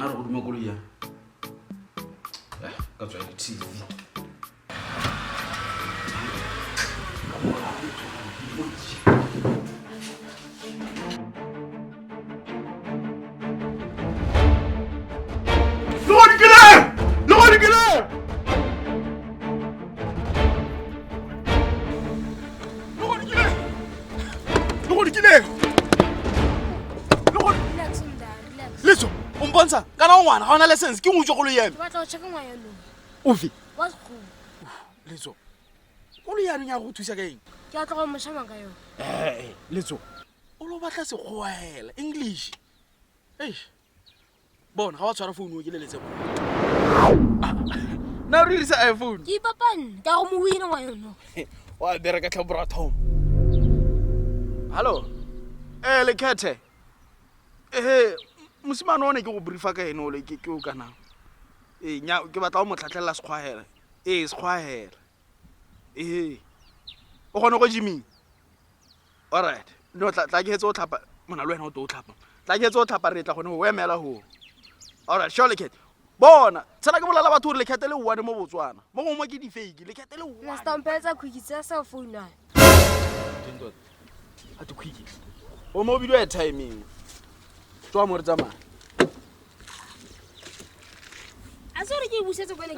Na re go duma koloi ya. Ka tswa le TV. Letso, umbonsa, kana ngwana ga ona license ke ngutso go le yena. Ba tla check ngwa yalo. Ofi. Wa go. Letso. Go le yana nya go thusa ka eng? Ke a tla go moshama ka yo. Letso. O lo batla se goela English. Bona ga wa tshwara phone o ke leletse bona. Na re dirisa iPhone. Ke papane, ka go mo wina ngwa yalo. Wa bere ka tlhobora thom. Hello. Le khethe. Mosimane one ke go briefa ka ene o le ke o kana. Nya ke batla o motlhatlhela sekgwaela. Sekgwaela. O gone go Jimmy. All right. No tla ke hetso o tlhapa mona le wena o to o tlhapa. Tla ke hetso o tlhapa re tla gone o emela ho. All right, sure lekhet. Bona, tsela ke bolala batho le khetele o wane mo Botswana. Mo gongwe ke di fake, le khetele o. La stampetsa khukitsa cell phone na. Dinto. A tu khiki. O mo video e timing. Tswa mo re tsamaya. A sore ke busetse go le ke.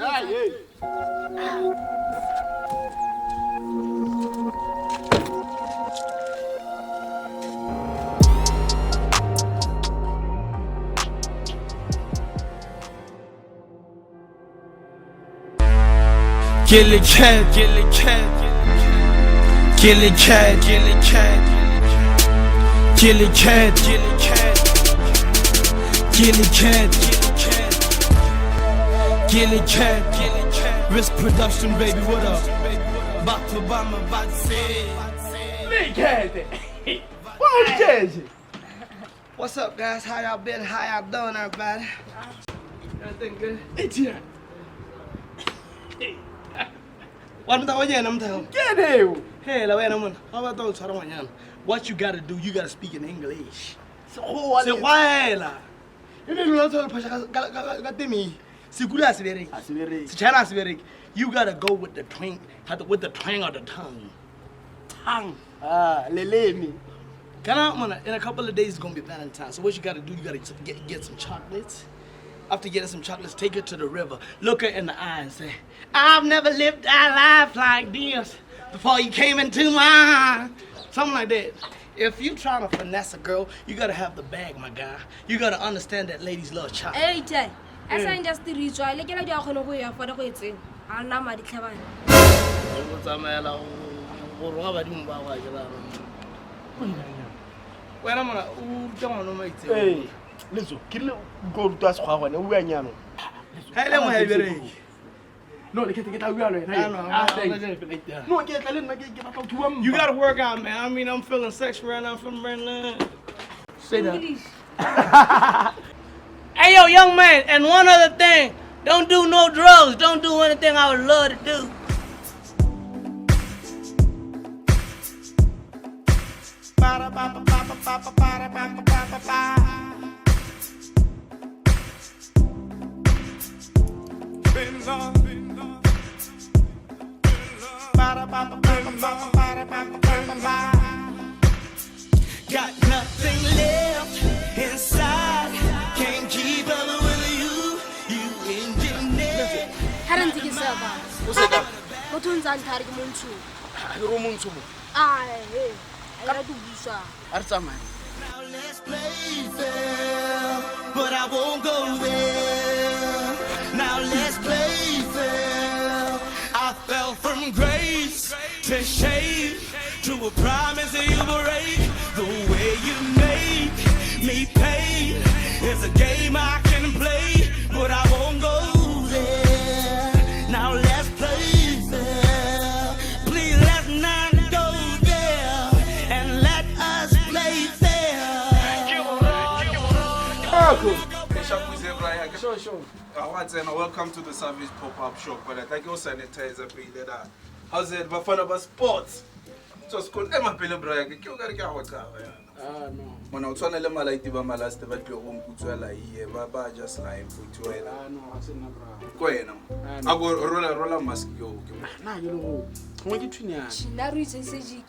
Kill it cat, kill it cat, kill it cat, kill it cat, kill it cat, kill it cat, kill it cat, kill it cat, kill it cat. Risk production, baby, what up? Back to Obama, back to say. What's up, guys? How y'all been? How y'all doing, everybody? Everything good? ATI. What am I doing? Get it. Hey, la wena man. How about those ngwanyana? What you gotta do, you gotta speak in English. Se go Se wela. Ene lo tlo phasha ka temi. Sikula se bereke. A se bereke. Se China se bereke. You gotta go with the twang, with the twang of the tongue. Tongue. Lelemi. In a couple of days it's gonna be Valentine's. So what you gotta do, you gotta get some chocolates. After getting some chocolates, take her to the river. Look her in the eye and say, I've never lived a life like this before you came into mine. Something like that. If you trying to finesse a girl, you gotta have the bag, my guy. You gotta understand that ladies love chocolate. Hey, Tsaya. Asa industry ritswa le ke la dia gone go ya fa go etseng. A nna madi tlhabane. Go tsamaela go roga ba di mba wa ke la. Wena mona o tsama no maitse. Letso, ke le go rutwa se gwa gone o bua nyano. Ha ile mo ha bereke. No, le ke tla bua le wena. No, ke tla le nna ke batla go thuwa mma. You gotta work out, man. I mean, I'm feeling sexual right now. I'm feeling brand new. Say that. Hey, yo, young man, and one other thing. Don't do no drugs. Don't do anything I would love to do. Got nothing left inside. Can't keep up with you engineer. Harantse ke sa ba. O se ka. Mo thuntsang thari ke montsho. A re o montsho mo. Ai, ai ra dubusa. A re tsamaya. Now let's play fair, but I won't go there. Now let's play fair. I fell from grace to shame, to a promise that you break. The way you make me pay is a game I can play, but I won't go there. Now let's play fair. Please let's not go there, and let us play fair. Sure. Welcome to the Savage Pop-Up Shop. But I think you sanitizer. How's it? Bafana Sports. Just call Pele Braya, ke o ka re ke a go qaba yana. No. Mona o tshwana le malaiti ba malaste ba tlo go mputswela ie ba just lying for wena. No, a se nna bra. Ko yena. A go rola mask yo ke mo. Na ke le go. Go ke tshwenya. China re itse se jiki.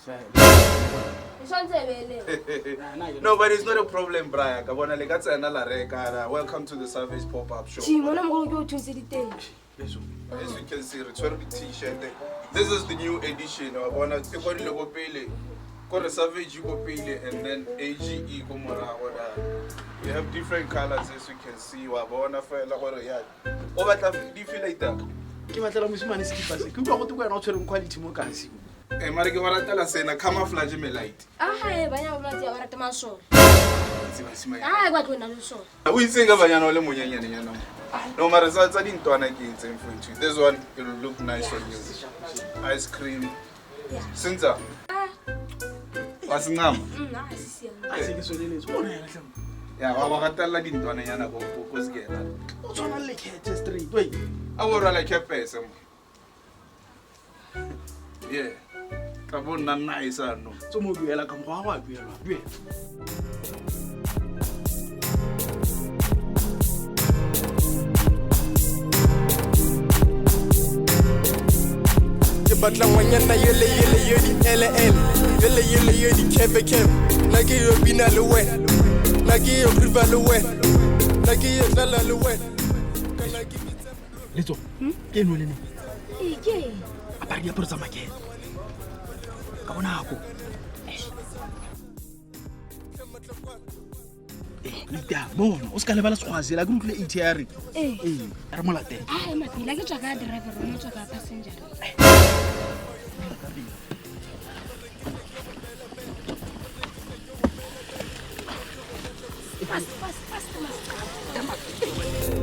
No, but it's not a problem, Braya. Ka bona le ka tsena la reka. Welcome to the Savage pop-up show. Chi mona mo go thuse diteng. As you can see, it's a t-shirt. This is the new edition. I want to go to pele. Go to Savage you go pele, and then AGE go mora. We have different colors as you can see. Wa bona fela gore ya. O batla di feel like that. Ke batla mosimane se dipa se. Ke utlwa go te kwena o tshwere quality mo kasi. Mara ke bona tala sena camouflage me light. Banya ba tsia ba rata masolo. Simane. Ba tlo na le solo. O itse ga banyana o le monyanyane nyana. No matter tsa dintwana ke itseng for you. This one it will look nice on you. Ice cream. Sinza. Wasingam. Na sisi. A se ke sweleletse bona yana tlhamo. Ya wa gatalla dintwana nyana go sekela. O tshwana le cat straight. Wait. A go rala kepese. Yeah. Ka bona nice ano. So mo buela ka mo ga buelwa. Buela. Batla ngwanyana yele di LL yele di keve na ke yo bina le wena na ke yo riva le wena na ke yo tlala le wena kana ke bitsa Letso. Ke no le ne. Ke. A pa di aporo tsa makete. Ka bona go. Lita bona o ska le bala sgwazi la ke utlwe ATI. Re mo latela. Mapila ke tswa ka driver mo tswa ka passenger.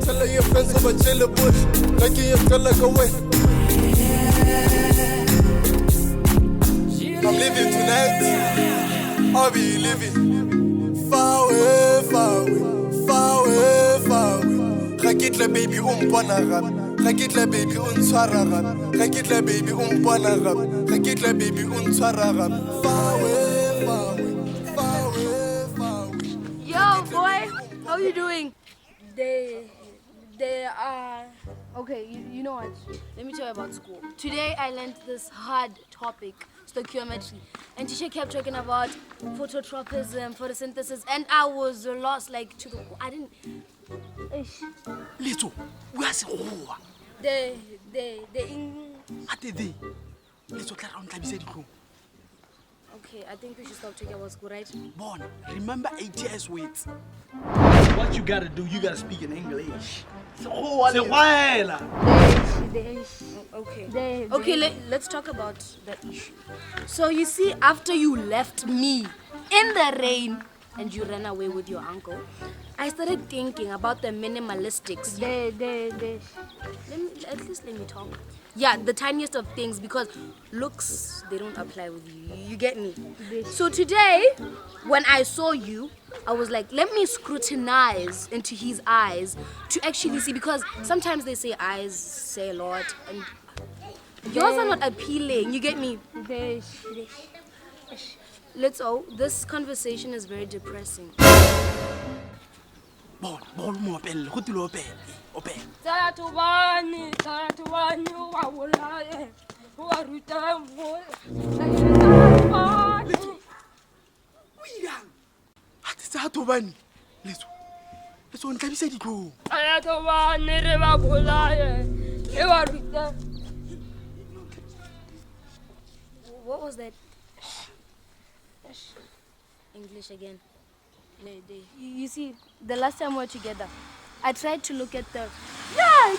Tell your friends I'm a chill bush like you feel like a way I'm living tonight I'll be living far away ga ke tla baby o mpona gape ga ke tla baby o ntshwara gape ga ke tla baby o mpona gape ga ke tla baby o ntshwara gape far away Yo boy, how you doing? They are okay. You know what? Let me tell you about school. Today I learned this hard topic, stoichiometry, and teacher kept talking about phototropism, photosynthesis, and I was lost. Like I didn't. Letso. O ya se goa. The Ate de. Letso tla ra o ntlabise ditlhong. Okay, I think we should stop talking about school, right? Bona, remember ATI's words. What you gotta do, you gotta speak in English. Okay. Let's talk about that issue. So you see, after you left me in the rain and you ran away with your uncle, I started thinking about the minimalistics. At least let me talk. Yeah, the tiniest of things, because looks, they don't apply with you. You get me? So today, when I saw you, I was like, let me scrutinize into his eyes to actually see, because sometimes they say eyes say a lot, and yours are not appealing. You get me? This conversation is very depressing. Bona, bol mo opelle, go tilo opelle. Opelle. Tsaya thobane, wa bolaye, wa ruta mo. O yang? Ha tsa thobane. Letso. Letso o ntlabise ditlhong. Tsaya thobane re ba bolaye, e wa ruta. What was that? English again. You see, the last time we were together, I tried to look at the... Yeah!